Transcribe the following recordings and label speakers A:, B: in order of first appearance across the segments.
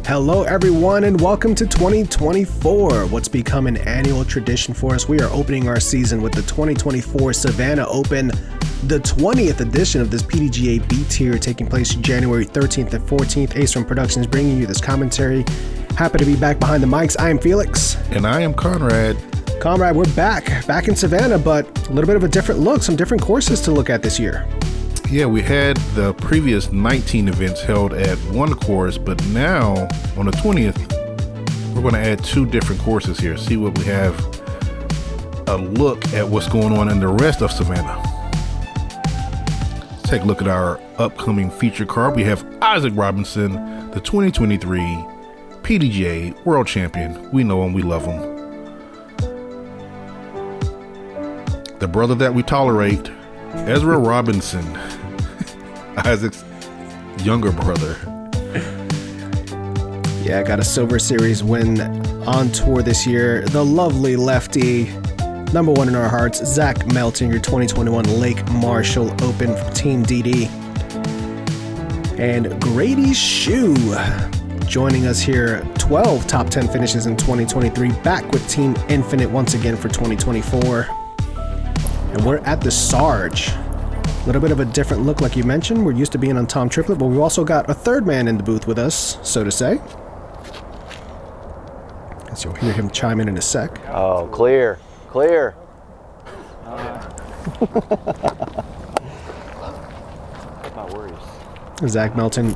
A: Hello everyone and welcome to 2024. What's become an annual tradition for us, we are opening our season with the 2024 Savannah Open, the 20th edition of this PDGA B tier taking place January 13th and 14th. Run Productions bringing you this commentary. Happy to be back behind the mics. I am Felix.
B: And I am Conrad.
A: Conrad, we're back in Savannah, but a little bit of a different look, some different courses to look at this year.
B: Yeah, we had the previous 19 events held at one course, but now on the 20th, we're going to add two different courses here. See what we have, a look at what's going on in the rest of Savannah. Take a look at our upcoming feature card. We have Ezra Robinson, the 2023 PDGA World Champion. We know him, we love him. The brother that we tolerate, Ezra Robinson, Isaac's younger brother.
A: Yeah, got a Silver Series win on tour this year. The lovely lefty, number one in our hearts, Zach Melton, your 2021 Lake Marshall Open from Team DD. And Grady Shue joining us here, 12 top 10 finishes in 2023, back with Team Infinite once again for 2024. And we're at the Sarge. A little bit of a different look, like you mentioned. We're used to being on Tom Triplett, but we've also got a third man in the booth with us, so to say. As you'll hear him chime in a sec.
C: Oh, clear. My worries.
A: Zach Melton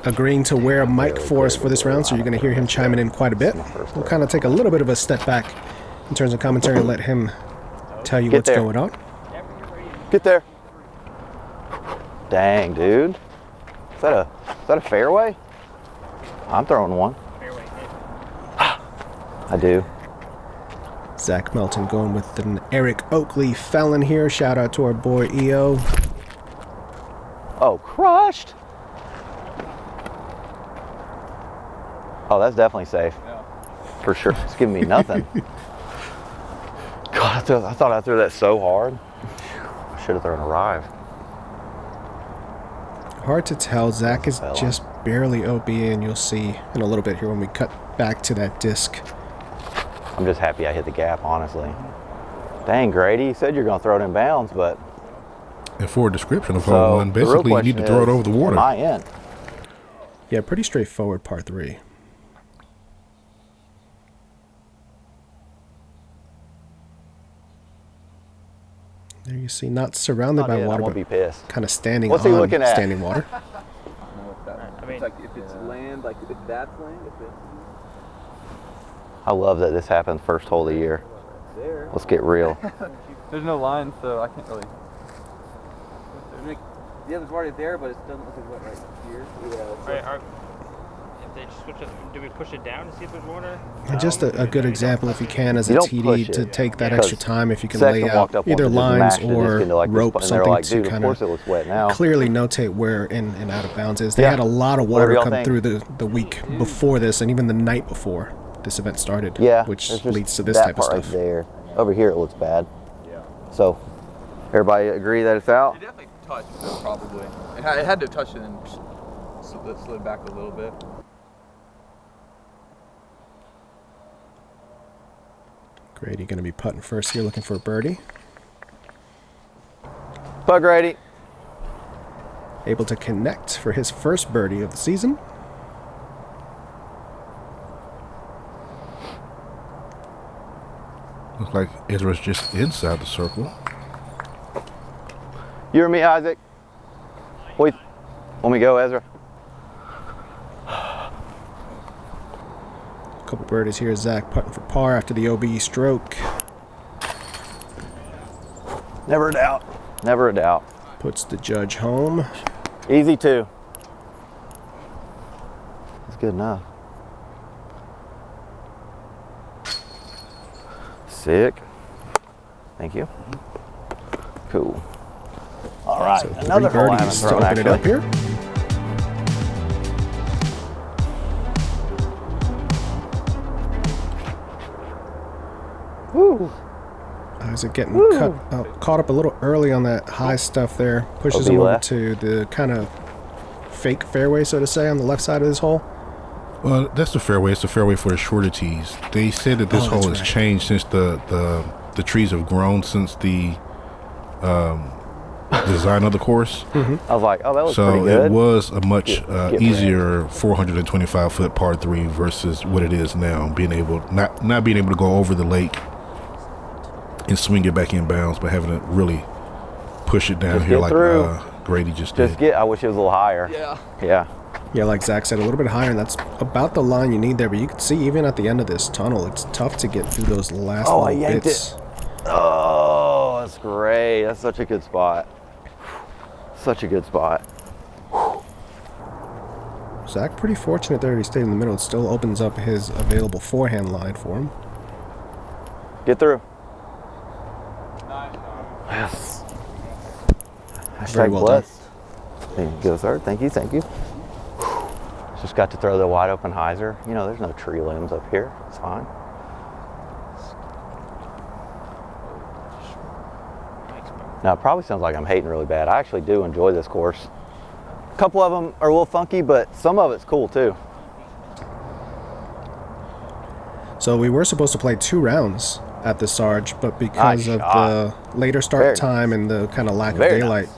A: agreeing to wear a mic for us for this round, so you're going to hear him chiming in quite a bit. We'll kind of take a little bit of a step back in terms of commentary and let him tell you what's going on.
C: Get there. Dang, dude. Is that a fairway? I'm throwing one. I do.
A: Zach Melton going with an Eric Oakley felon here. Shout out to our boy EO.
C: Oh, crushed. Oh, that's definitely safe. For sure. It's giving me nothing. God, I thought I threw that so hard. I should have thrown a Rive.
A: Hard to tell. Zach is just barely OB, and you'll see in a little bit here when we cut back to that disc.
C: I'm just happy I hit the gap, honestly. Dang, Grady, you said you're going to throw it in bounds, but...
B: And for a description of hole one, basically you need to throw it over the water.
C: My end.
A: Yeah, pretty straightforward par 3. There you see, not surrounded by water, but kind of standing on standing water.
D: I mean, it's like if it's land, like if that's land,
C: I love that this happened first hole of the year. Let's get real.
D: There's no line, so I can't really. Yeah, there's water there, but it doesn't look like right here. Yeah. If they just switch it, do we push it down to see if there's water?
A: And just a good example, if you can, as a TD, to take that extra time, if you can lay out either lines or rope, something to kind of clearly notate where in and out of bounds is. They had a lot of water come through the week before this, and even the night before this event started, which leads to this type of stuff.
C: Right there. Over here it looks bad. Yeah. So, everybody agree that it's out?
D: It definitely touched it, probably. It had to touch it and slid back a little bit.
A: Grady going to be putting first here, looking for a birdie.
C: Putt, Grady.
A: Able to connect for his first birdie of the season.
B: Looks like Ezra's just inside the circle.
C: You or me, Isaac? Wait, let me go, Ezra.
A: A couple birdies here. Zach putting for par after the OB stroke.
C: Never a doubt. Never a doubt.
A: Puts the judge home.
C: Easy two. That's good enough. Sick. Thank you. Cool. All right,
A: so
C: another hole I haven't thrown,
A: to open it up here.
C: Woo.
A: Isaac getting caught up a little early on that high stuff there. Pushes him over to the kind of fake fairway, so to say, on the left side of this hole.
B: Well, that's the fairway. It's the fairway for the shorter tees. They said that this hole has changed since the trees have grown since the design of the course.
C: I was like, oh, that was pretty
B: So
C: good.
B: it was a much easier 425 foot par 3 versus what it is now. Not being able to go over the lake and swing it back in bounds, but having to really push it down here like Grady just did.
C: I wish it was a little higher. Yeah.
A: Yeah, like Zach said, a little bit higher, and that's about the line you need there. But you can see even at the end of this tunnel, it's tough to get through those last
C: Oh, I
A: little
C: yanked
A: bits.
C: it. Oh, that's great. That's such a good spot. Such a good spot.
A: Zach pretty fortunate there he stayed in the middle. It still opens up his available forehand line for him.
C: Get through.
D: Nice.
C: Yes.
A: Very
C: Hashtag
A: well
C: blessed. Thank you, sir. Thank you. Thank you. Just got to throw the wide open hyzer. You know, there's no tree limbs up here. It's fine. Now, it probably sounds like I'm hating really bad. I actually do enjoy this course. A couple of them are a little funky, but some of it's cool too.
A: So we were supposed to play 2 rounds at the Sarge, but because of the later start time and the kind of lack of daylight,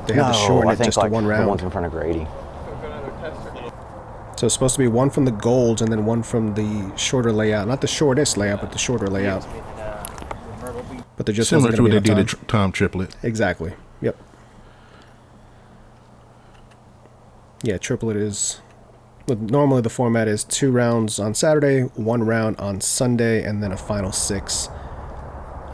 A: they had to shorten it just to 1 round.
C: The ones in front of Grady.
A: So it's supposed to be 1 from the golds and then 1 from the shorter layout. Not the shortest layout, but the shorter layout. But they're just
B: Similar to what they did at Tom Triplet.
A: Exactly. Yep. Yeah, triplet is... Normally the format is 2 rounds on Saturday, 1 round on Sunday, and then a final 6.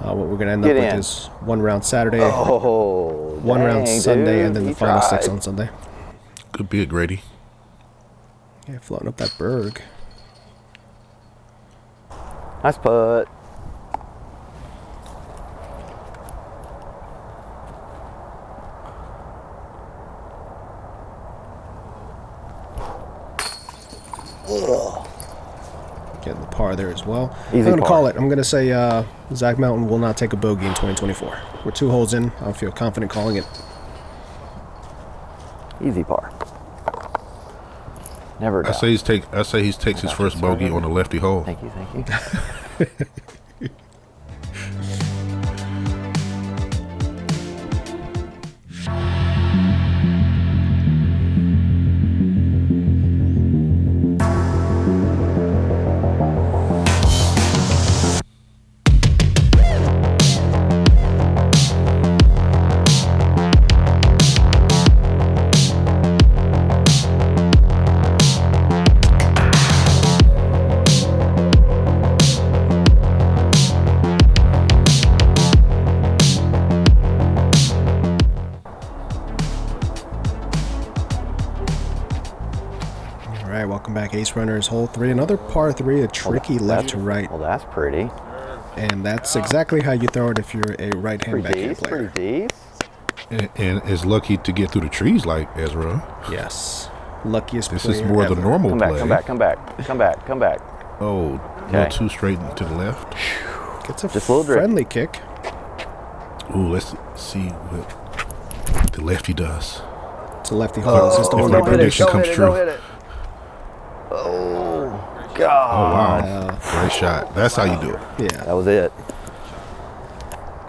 A: What we're going to end up with is 1 round Saturday, 1 round Sunday, and then the final 6 on Sunday.
B: Good bid, Grady.
A: Yeah, floating up that berg.
C: Nice putt.
A: Getting the par there as well.
C: Easy
A: I'm going to
C: par.
A: call it. I'm going to say Zach Melton will not take a bogey in 2024. We're 2 holes in. I feel confident calling it.
C: Easy par. Never doubt.
B: I say he takes his first bogey on the lefty hole.
C: Thank you, thank you.
A: Back Ace Runners, hole 3, another par 3, a tricky left to right.
C: Well, that's pretty.
A: And that's exactly how you throw it if you're a right-hand backhand player.
C: Pretty
B: And is lucky to get through the trees like Ezra.
A: Yes. Luckiest player
B: This is more
A: ever.
B: the normal play.
C: Come back.
B: Oh, no, 2 straight to the left.
A: Gets a
C: Just a little drip.
A: friendly kick.
B: Ooh, let's see what the lefty does.
A: It's a lefty hole. Is this the
B: if
A: one
B: my
A: that
B: prediction comes true.
C: Oh,
B: Oh,
C: God.
B: wow. Great shot. That's how you do it.
A: Yeah.
C: That was it.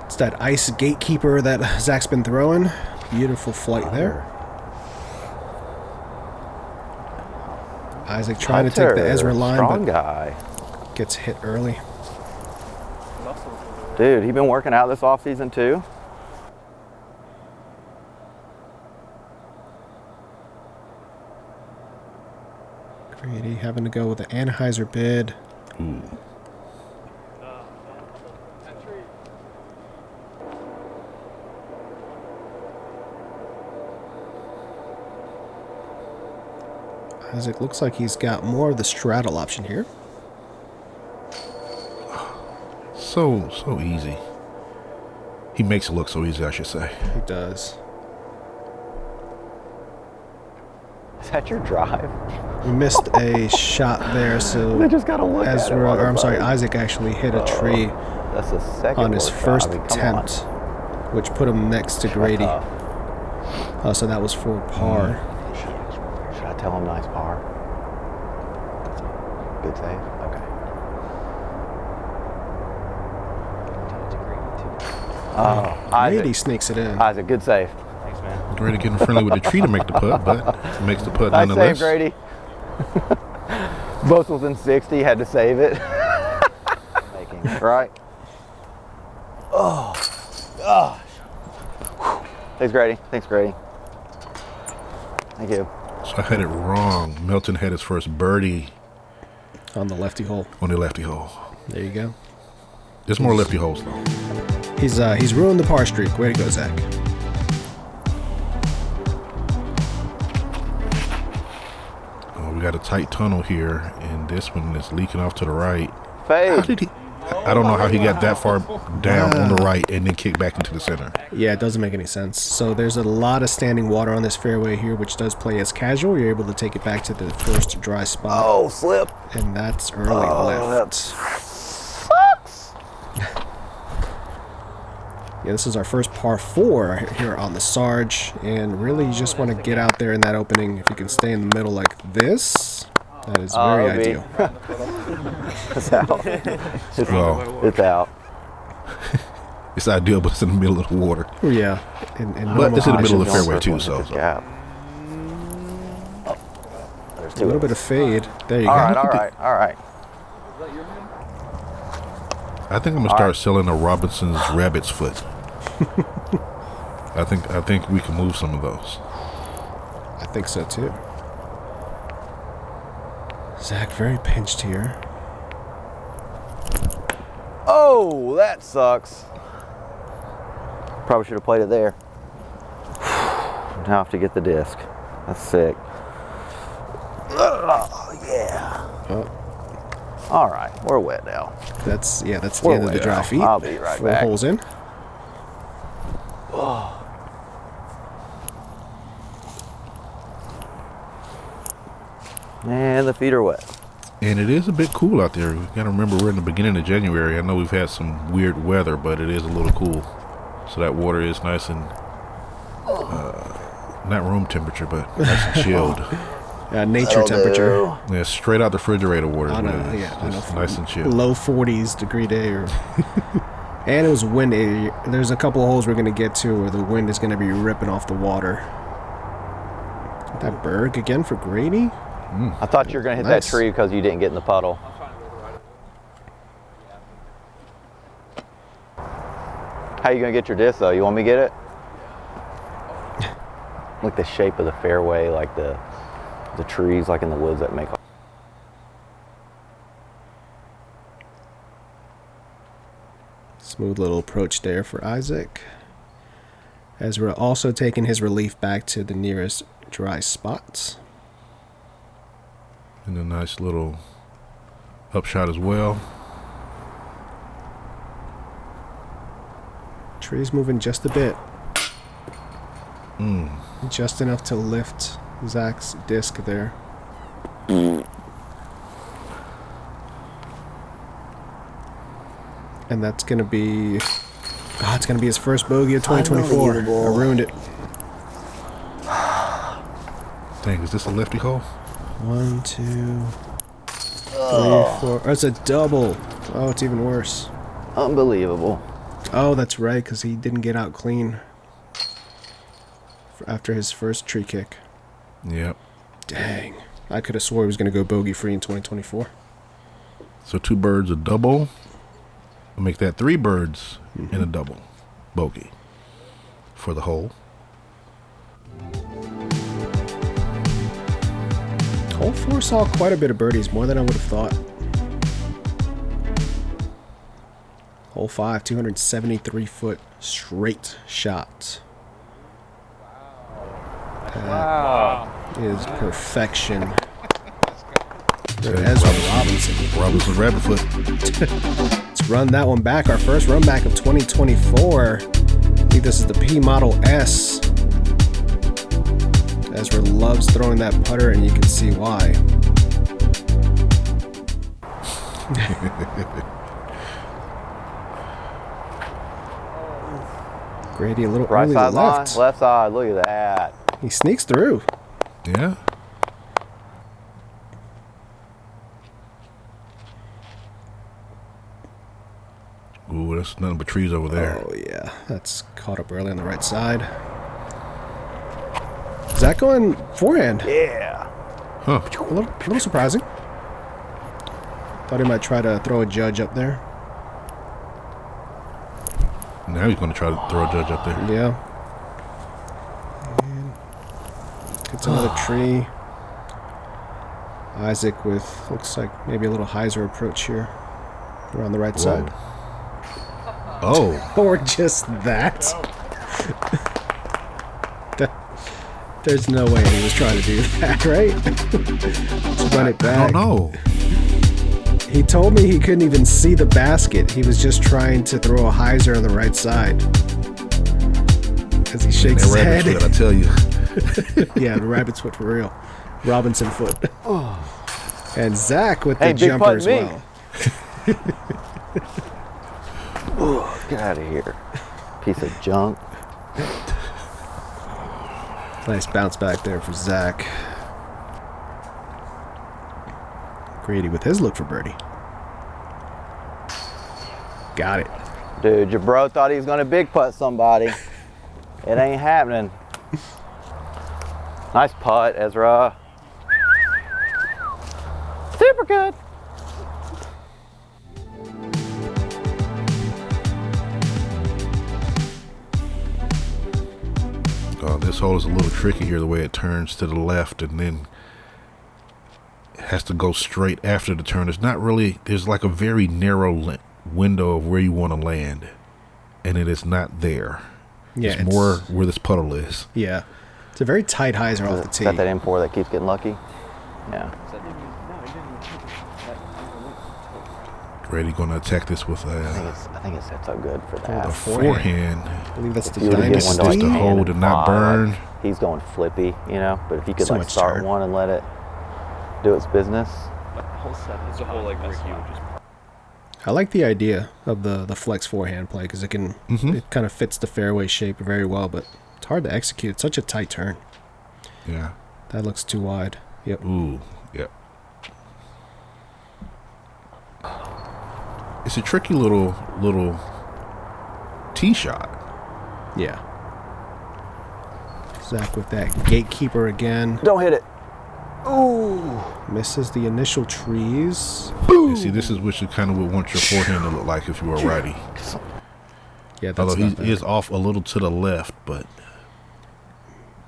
A: It's that ice gatekeeper that Zach's been throwing. Beautiful flight there. Isaac trying to take the Ezra line,
C: strong
A: but
C: guy.
A: gets hit early.
C: Dude, he been working out this offseason too?
A: Grady having to go with the Anheuser bid. Isaac looks like he's got more of the straddle option here.
B: So easy. He makes it look so easy, I should say.
A: He does.
C: Is that your drive?
A: We missed a shot there, so
C: They just gotta look at it
A: Ezra,
C: while
A: or I'm
C: they're
A: sorry,
C: playing.
A: Isaac actually hit a tree
C: That's the second
A: on his
C: worst
A: first
C: drive. Come on.
A: attempt, which put him next to Grady. So that was for par.
C: Should I tell him nice par? Good save. Okay. Oh,
A: Grady
C: Isaac.
A: sneaks it in.
C: Isaac, good save.
D: Thanks, man.
B: Grady getting friendly with the tree to make the putt, but makes the putt
C: Nice
B: nonetheless.
C: save, Grady. Both within 60, had to save it. Right? Oh, gosh. Thanks, Grady. Thanks, Grady. Thank you.
B: So I had it wrong. Melton had his first birdie
A: On the lefty hole.
B: on the lefty hole.
A: There you go.
B: There's more lefty holes though.
A: He's ruined the par streak. Way to go, Zach.
B: Oh, we got a tight tunnel here, and this one is leaking off to the right. How
C: Fade.
B: did he? I don't know how he got that far down on the right and then kicked back into the center.
A: Yeah, it doesn't make any sense. So there's a lot of standing water on this fairway here, which does play as casual. You're able to take it back to the first dry spot.
C: Oh, slip.
A: And that's early
C: That
A: left.
C: sucks.
A: Yeah, this is our first par 4 here on the Sarge. And really, you just want to get out there in that opening. If you can stay in the middle like this, that is very ideal.
C: It's out.
B: Well,
C: It's out.
B: it's ideal, but it's in the middle of the water.
A: Yeah. And
B: But it's in the middle of the
C: Don't
B: fairway too,
C: circle
B: so.
C: gap. Oh, there's
A: a
C: two.
A: little bit of fade. There you
C: All
A: go.
C: right, all right, all right.
B: I think I'm gonna start selling a Robinson's rabbit's foot. I think we can move some of those.
A: I think so too. Zach very pinched here.
C: Oh, that sucks. Probably should have played it there. Now I have to get the disc. That's sick. Oh, yeah.
A: Oh,
C: All right, we're wet now.
A: that's the
C: We're
A: end of the
C: wet
A: dry
C: now.
A: feet.
C: I'll be right
A: 4
C: back.
A: holes in.
C: And the feet are wet.
B: And it is a bit cool out there. We gotta remember we're in the beginning of January. I know we've had some weird weather, but it is a little cool. So that water is nice and not room temperature, but nice and chilled.
A: Nature temperature.
B: Yeah, straight out the refrigerator water. is
A: On
B: what
A: a,
B: it is.
A: yeah, on
B: Just
A: a
B: nice and chilled.
A: low 40s degree day. And it was windy. There's a couple of holes we're going to get to where the wind is going to be ripping off the water. That berg again for Grady.
C: I thought you were going to hit
A: Nice.
C: that tree because you didn't get in the puddle. How you going to get your disc, though? You want me to get it? Like the shape of the fairway, like the trees, like in the woods that make.
A: Smooth little approach there for Isaac. Ezra also taking his relief back to the nearest dry spots.
B: And a nice little upshot as well.
A: Tree's moving just a bit. Just enough to lift Zach's disc there. And that's going to be... Oh, it's going to be his first bogey of 2024. I ruined it.
B: Dang, is this a lefty hole?
A: 1, 2, 3, 4. Oh, it's a double. Oh, it's even worse.
C: Unbelievable.
A: Oh, that's right, because he didn't get out clean after his first tree kick.
B: Yep.
A: Dang. I could have swore he was going to go bogey free in 2024.
B: So 2 birds, a double. We'll make that 3 birds and a double. Bogey. For the hole.
A: Hole 4 saw quite a bit of birdies, more than I would have thought. Hole 5, 273-foot straight shot.
D: Wow.
A: Is perfection. For Ezra Robinson.
B: Robinson's rabbit foot.
A: Let's run that one back. Our first run back of 2024. I think this is the P Model S. Ezra loves throwing that putter, and you can see why. Grady a little
C: Right
A: early
C: side line,
A: left.
C: left side. Look at that.
A: He sneaks through.
B: Yeah. Ooh, that's nothing but trees over there.
A: Oh, yeah. That's caught up early on the right side. Zach going forehand.
C: Yeah.
B: Huh.
A: A little surprising. Thought he might try to throw a judge up there.
B: Now he's going to try to throw a judge up there.
A: Yeah. And gets another tree. Isaac with, looks like maybe a little hyzer approach here. Around the right side.
B: Oh.
A: Or just that. There's no way he was trying to do that, right? Let's run it back.
B: I don't know.
A: He told me he couldn't even see the basket. He was just trying to throw a hyzer on the right side. As he shakes his head.
B: Foot, I tell you.
A: Yeah, the rabbit's foot for real. Robinson foot. And Zach with the
C: big
A: jumper
C: putt
A: as
C: me.
A: well.
C: Get out of here. Piece of junk.
A: Nice bounce back there for Zach. Grady with his look for birdie. Got it.
C: Dude, your bro thought he was going to big putt somebody. It ain't happening. Nice putt, Ezra. Super good.
B: This hole is a little tricky here, the way it turns to the left and then it has to go straight after the turn. It's not really, there's like a very narrow window of where you want to land, and it is not there.
A: Yeah,
B: it's more where this puddle is.
A: Yeah. It's a very tight hyzer off the tee.
C: Is that that M4 that keeps getting lucky? Yeah.
B: Grady going to attack this with
C: I think it sets up good for that.
B: a forehand.
A: I believe that's the
C: If you were to get
A: dynasty.
C: one to like
B: the
C: hand
B: hole
C: and
B: to not
C: fly,
B: burn.
C: like, he's going flippy, you know. But if you could
A: So
C: like
A: much
C: start
A: turn.
C: one and let it do its business.
D: Hole 7 is a whole like brick you just
A: I like the idea of the flex forehand play because it can it kind of fits the fairway shape very well, but it's hard to execute. It's such a tight turn.
B: Yeah.
A: That looks too wide. Yep.
B: Ooh, yep. It's a tricky little tee shot.
A: Yeah. Zach with that gatekeeper again.
C: Don't hit it. Ooh.
A: Misses the initial trees.
B: You see, this is what you kind of would want your forehand to look like if you were a righty.
A: Yeah, that's
B: Although he
A: not bad.
B: is off a little to the left, but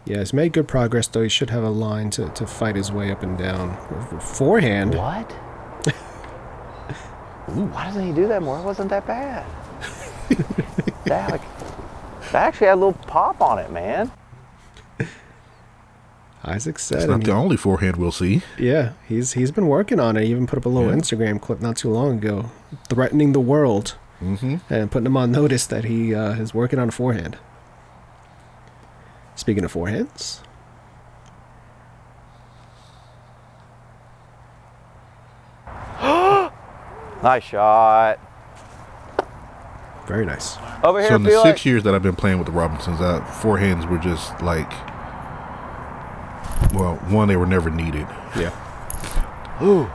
A: Yeah, he's made good progress, though. He should have a line to fight his way up and down. Forehand.
C: What? Why doesn't he do that more? It wasn't that bad. that actually had a little pop on it, man.
A: Isaac said.
B: it's not the only forehand we'll see.
A: Yeah, he's been working on it. He even put up a little Instagram clip not too long ago, threatening the world and putting him on notice that he is working on a forehand. Speaking of forehands.
C: Nice shot.
A: Very nice.
C: Over here,
B: So in the
C: Felix.
B: 6 years that I've been playing with the Robinsons, forehands were just like, well, one, they were never needed.
A: Yeah.
C: Ooh.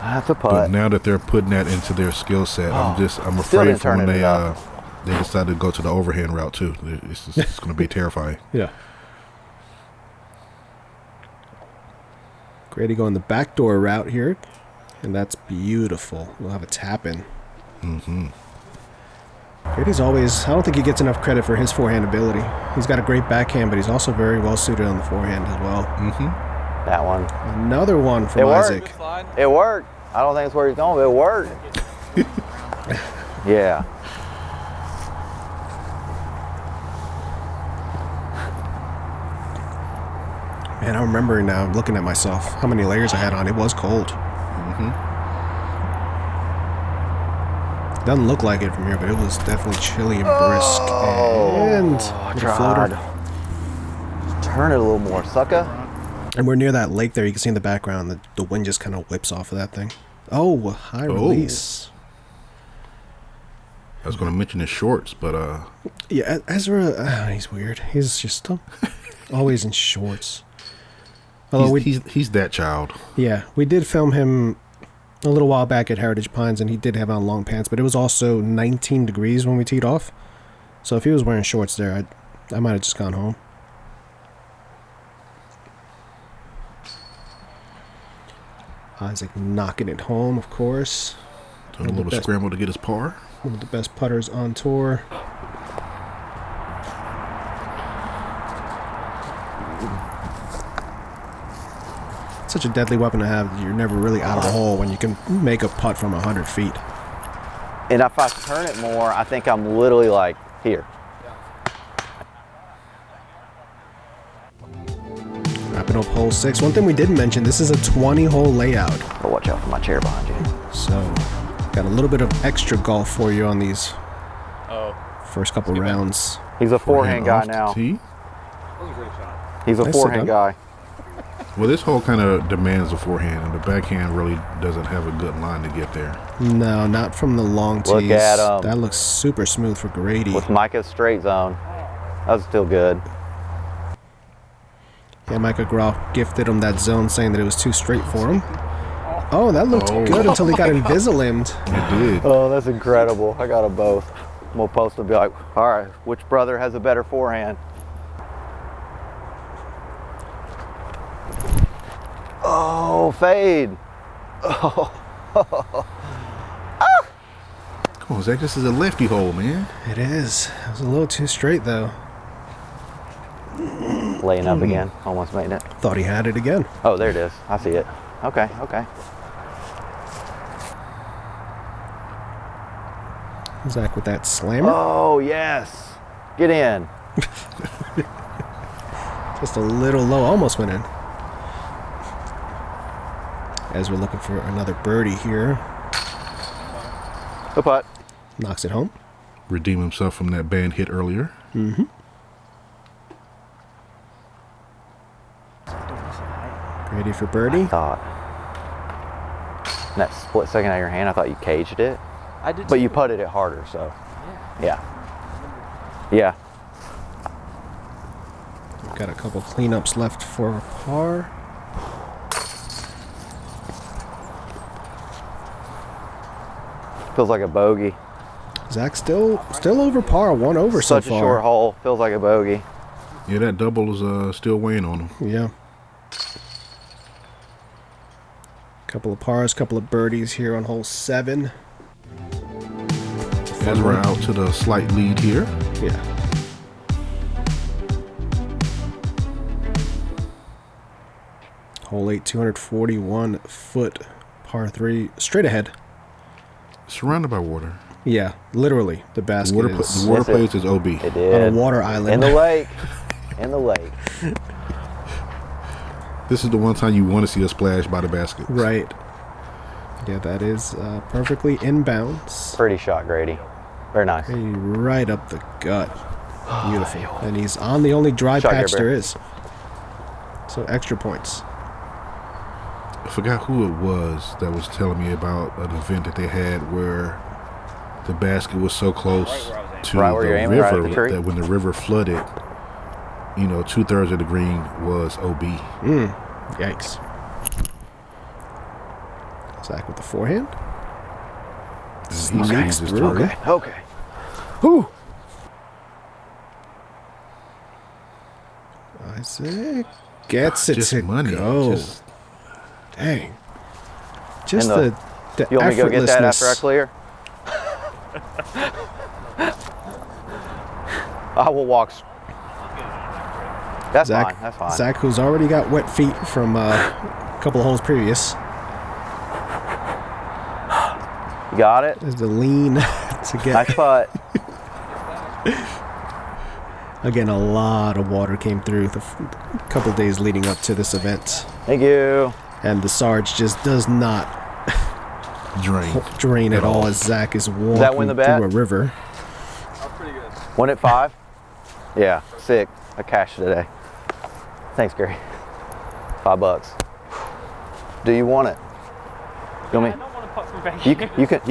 C: That's a
B: But
C: putt.
B: now that they're putting that into their skill set, I'm
C: Still
B: afraid
C: didn't
B: for
C: turn
B: when
C: it up.
B: they decide to go to the overhand route too. It's going to be terrifying.
A: Yeah. Grady going the backdoor route here, and that's beautiful. We'll have a tap in. Grady's always, I don't think he gets enough credit for his forehand ability. He's got a great backhand, but he's also very well suited on the forehand as well.
C: That one.
A: Another one from
C: It worked.
A: Isaac.
C: It worked. I don't think it's where he's going, but it worked. Yeah.
A: Man, I'm remembering now, looking at myself, how many layers I had on. It was cold. It doesn't look like it from here, but it was definitely chilly and brisk. And little floater.
C: Turn it a little more, sucker.
A: And we're near that lake there. You can see in the background the wind just kind of whips off of that thing. Oh, a high release.
B: I was going to mention his shorts, but
A: Yeah, Ezra, he's weird. He's just always in shorts. Although
B: he's that child.
A: yeah, we did film him a little while back at Heritage Pines, and he did have on long pants, but it was also 19 degrees when we teed off. So if he was wearing shorts there, I might have just gone home. Isaac knocking it home, of course.
B: Doing a little scramble to get his par.
A: One of the best putters on tour. Such a deadly weapon to have. You're never really out of the hole when you can make a putt from 100 feet.
C: And if I turn it more, I think I'm literally like here.
A: Wrapping up hole 6. One thing we didn't mention, this is a 20-hole layout.
C: But watch out for my chair behind you.
A: So, got a little bit of extra golf for you on these first couple rounds.
C: He's a forehand guy now.
B: Tee.
D: That was a great shot.
C: He's a
A: Nice
C: forehand guy.
B: Well, this hole kind of demands a forehand, and the backhand really doesn't have a good line to get there.
A: No, not from the long tees.
C: Look at him.
A: That looks super smooth for Grady.
C: With Micah's straight zone. That was still good.
A: Yeah, Micah Groff gifted him that zone, saying that it was too straight for him. Oh, that looked good until he got Invisalimmed.
B: It did.
C: Oh, that's incredible. I got them both. We'll post them and be like, all right, which brother has a better forehand? Oh, fade. Oh.
B: Come on, Zach. This is a lefty hole, man.
A: It is. It was a little too straight, though.
C: Laying up again. Almost made it.
A: Thought he had it again.
C: Oh, there it is. I see it. Okay, okay.
A: Zach with that slammer.
C: Oh, yes. Get in.
A: Just a little low. Almost went in. As we're looking for another birdie here.
C: Good putt.
A: Knocks it home.
B: Redeem himself from that band hit earlier.
A: Mm-hmm. Ready for birdie?
C: I thought. In that split second out of your hand, I thought you caged it.
D: I did.
C: But you putted it harder, so. Yeah. Yeah.
A: We've got a couple cleanups left for par.
C: Feels like a bogey.
A: Zach still over par, one over so far.
C: Such a short hole. Feels like a bogey.
B: Yeah, that double is still weighing on him.
A: Yeah. Couple of pars, couple of birdies here on hole 7.
B: Ezra out to the slight lead here.
A: Yeah. Hole 8, 241 foot par 3, straight ahead.
B: Surrounded by water.
A: Yeah, literally. The basket
B: The
A: is
B: water
C: Yes, it-
B: place is OB.
C: It
A: on a
C: did.
A: water island.
C: In the lake. In the lake.
B: This is the one time you want to see a splash by the basket.
A: Right. Yeah, that is perfectly inbounds.
C: Pretty shot, Grady. Very nice.
A: Hey, right up the gut. Beautiful. And he's on the only dry
C: Shot,
A: patch
C: Gary
A: there
C: Bear.
A: is. So extra points.
B: I forgot who it was that was telling me about an event that they had where the basket was so close to
C: Right where
B: the
C: you're aiming, right at
B: river
C: the tree?
B: that when the river flooded, 2/3 of the green was OB.
A: Yikes. Zach with the forehand. Sneaks through.
C: Okay. Okay. Whew.
A: Isaac gets it
B: Just
A: to
B: money.
A: go.
B: Just-
A: Dang. Just
C: And
A: the
C: You want me to go get that after I
A: effortlessness.
C: clear? I will walk. That's fine. That's fine.
A: Zach, who's already got wet feet from a couple of holes previous,
C: You got it.
A: is the lean to get.
C: Nice putt.
A: Again, a lot of water came through the couple of days leading up to this event,
C: Thank you.
A: and the Sarge just does not drain at all as Zach is walking
C: that win the bet?
A: through a river.
D: Pretty good.
C: Won it 5? Yeah, sick. I cashed it today. Thanks, Gary. $5. Do you want it? You want
D: I
C: me?
D: don't want to putt from back
C: You
D: here.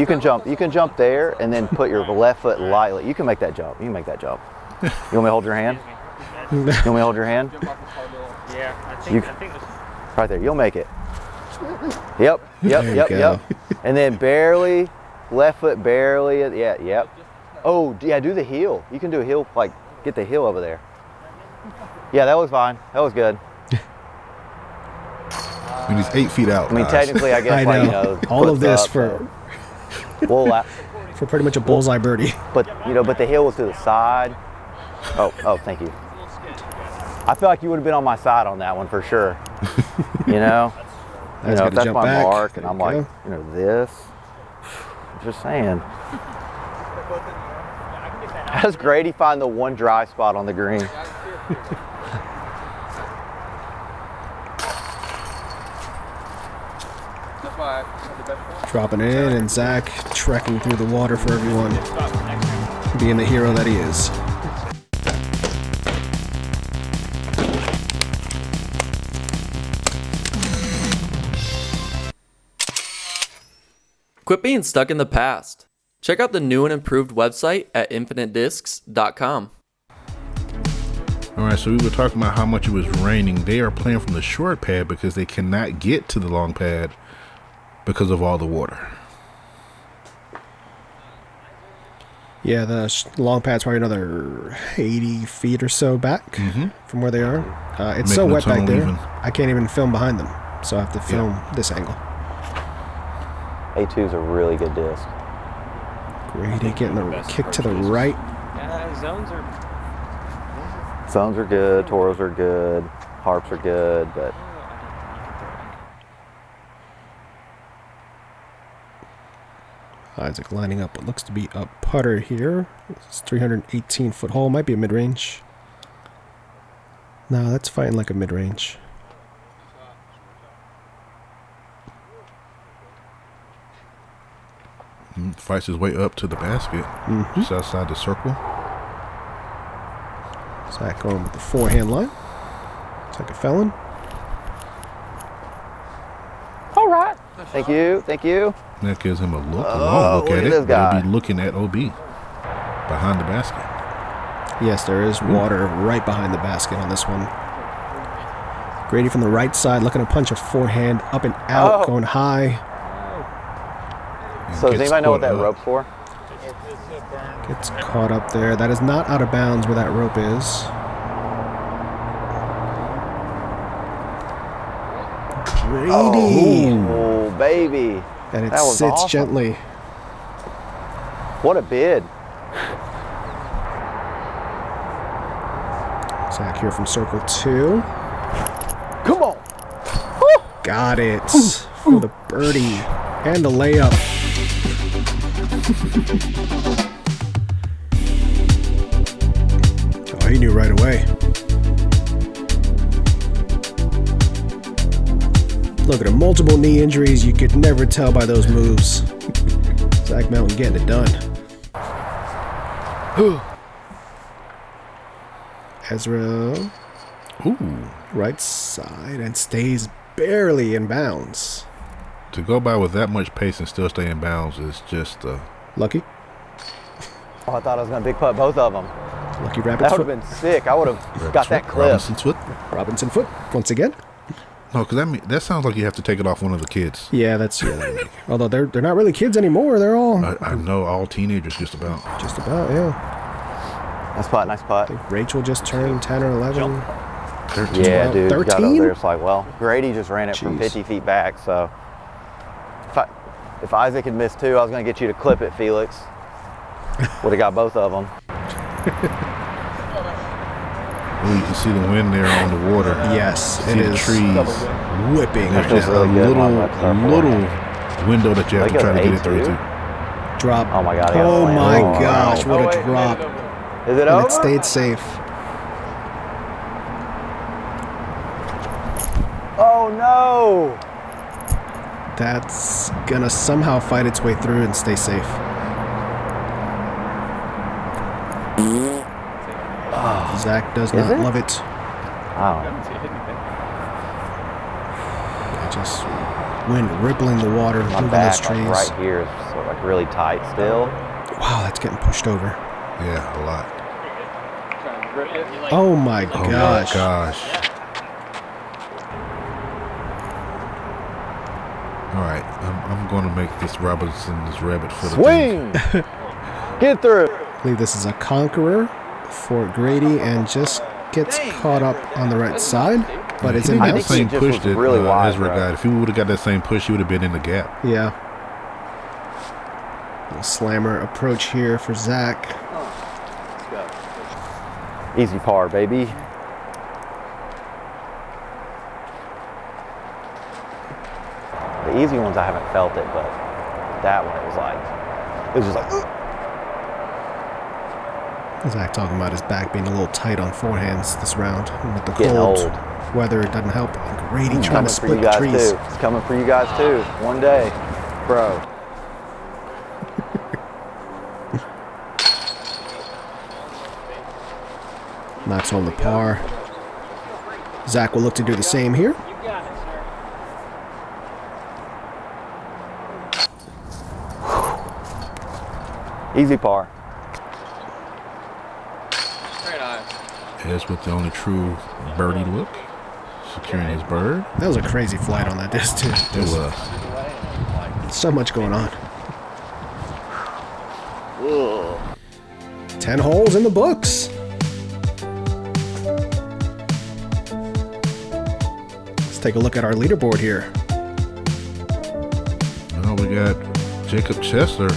C: can jump. You can jump there and then put your left foot lightly. You can make that jump. You can make that jump. You want me to hold your hand? You want me to hold your hand?
D: Yeah, I
C: You-
D: think this.
C: Right there. You'll make it. Yep. Yep.
A: There you
C: Yep.
A: go.
C: Yep. And then barely, left foot barely. Yeah, yep. Oh, yeah, do the heel. You can do a heel, like, get the heel over there. Yeah, that was fine. That was good.
B: I mean, he's 8 feet out.
C: I mean,
B: guys.
C: technically, I guess,
A: I
C: like,
A: know.
C: you know,
A: All of
C: foot's
A: this
C: up,
A: for
C: so
A: for pretty much a bullseye birdie.
C: but, you know, but the heel was to the side. Oh, thank you. I feel like you would have been on my side on that one for sure. You know?
A: That's
C: if
A: gotta
C: that's
A: jump
C: my
A: back.
C: mark, and
A: There
C: I'm
A: you
C: like,
A: go.
C: you know, this. Just saying. How does Grady find the one dry spot on the green?
A: Dropping in, and Zach trekking through the water for everyone, being the hero that he is.
E: Quit being stuck in the past. Check out the new and improved website at infinitediscs.com.
B: All right, so we were talking about how much it was raining. They are playing from the short pad because they cannot get to the long pad because of all the water.
A: Yeah, the long pad's probably another 80 feet or so back from where they are. It's so
B: Making the
A: wet back
B: tunnel
A: there,
B: even.
A: I can't even film behind them, so I have to film this angle.
C: A2 is a really good disc.
A: Grady getting the kick to the right.
C: Zones are good, Toros are good, Harps are good, but
A: Isaac lining up what looks to be a putter here. It's 318-foot hole. Might be a mid-range. No, that's fighting like a mid-range.
B: Fights his way up to the basket, just outside the circle.
A: Zach going with the forehand line. Looks like a felon.
C: all right. Thank you, thank you.
B: And that gives him a long look
C: look
B: at
C: at
B: it.
C: this
B: But
C: guy.
B: he'll be looking at OB behind the basket.
A: Yes, there is water right behind the basket on this one. Grady from the right side looking to punch a forehand up and out,
C: Oh.
A: going high.
B: And
C: So does
B: gets
C: anybody know what
B: caught
C: that
B: up.
C: rope's for?
A: Gets caught up there. That is not out of bounds where that rope is. Grady.
C: Oh, baby.
A: And it
C: that was
A: sits
C: awesome.
A: gently.
C: What a bid.
A: Zach here from circle 2.
C: Come on.
A: Got it for the birdie and the layup. Oh, he knew right away. Look at him, multiple knee injuries. You could never tell by those moves. Zach Melton getting it done. Ezra,
B: Ooh.
A: right side, and stays barely in bounds.
B: To go by with that much pace and still stay in bounds is just
A: Lucky.
C: Oh, I thought I was going to big putt both of them.
A: Lucky rabbit's
C: That would have
A: foot.
C: been sick. I would have got that clip.
B: Robinson's foot.
A: Robinson foot once again.
B: No, because that sounds like you have to take it off one of the kids.
A: Yeah, that's although they're not really kids anymore. They're all
B: I know all teenagers just about.
A: just about, yeah.
C: Nice putt, nice putt.
A: I think Rachel just turned 10 or 11.
B: 13.
C: Yeah, dude. You got over
A: 13?
C: there. It's like, well, Grady just ran it from
A: Jeez.
C: 50 feet back. So if Isaac had missed 2, I was going to get you to clip it, Felix. Would have got both of them.
B: Ooh, you can see the wind there on the water.
A: Yes,
B: See
A: it
B: the
A: is
B: trees.
A: whipping.
B: There's
C: feels
B: just
C: really
B: a
C: good.
B: little
C: My left side
B: window that you have to
C: They
B: try
C: go
B: to get it through
C: A2?
B: to.
A: Drop.
C: Oh my God. I gotta
A: Oh
C: slam.
A: my
C: Oh,
A: gosh,
C: wow.
A: what a drop.
C: Is it
A: And
C: over?
A: it stayed safe.
C: Oh no.
A: That's gonna somehow fight its way through and stay safe. Zach does not
C: it?
A: love it.
C: Wow.
A: Just wind rippling the water,
C: My
A: moving
C: back
A: those trees.
C: like, right here is sort of like really tight still.
A: Wow, that's getting pushed over.
B: Yeah, a lot.
A: Oh my
B: Oh
A: gosh.
B: my gosh. All right, I'm going to make this Robinson's rabbit foot.
C: Swing! Get through.
A: I believe this is a Conqueror for Grady and just gets caught up on the right side, but it's in
B: the
A: bounds.
B: same push that
C: really wide,
B: Ezra got. If he would have got that same push, he would have been in the gap.
A: Yeah. Little slammer approach here for Zach.
C: Easy par, baby. The easy ones I haven't felt it, but that one it was just like.
A: Zach talking about his back being a little tight on forehands this round. And with the
C: Getting
A: cold
C: old.
A: weather, it doesn't help. And Grady
C: It's
A: trying
C: coming
A: to
C: for
A: split
C: you
A: the
C: guys
A: trees.
C: too. It's coming for you guys too. One day, bro.
A: Knocks home the par. Zach will look to do the same here.
D: You got it, sir.
C: Easy par.
E: Very nice.
B: As with the only true birdie look, securing his bird.
A: That was a crazy flight on that disc, too.
B: It was.
A: So much going on. 10 holes in the books. Let's take a look at our leaderboard here.
B: Now we got Jacob Chesler,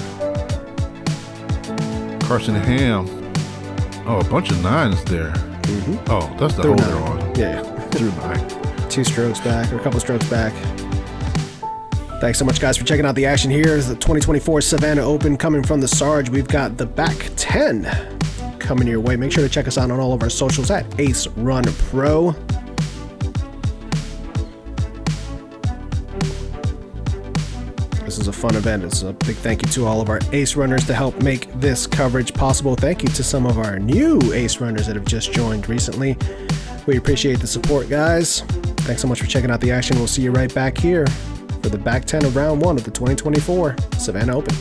B: Carson Ham. Oh, a bunch of nines there. Oh, that's the hole they're on.
A: Yeah,
B: Through 9.
A: 2 strokes back, or a couple strokes back. Thanks so much, guys, for checking out the action here. It's the 2024 Savannah Open coming from the Sarge. We've got the back 10 coming your way. Make sure to check us out on all of our socials at Ace Run Pro. This is a fun event. It's a big thank you to all of our Ace Runners to help make this coverage possible. Thank you to some of our new Ace Runners that have just joined recently. We appreciate the support, guys. Thanks so much for checking out the action. We'll see you right back here for the back 10 of round 1 of the 2024 Savannah Open.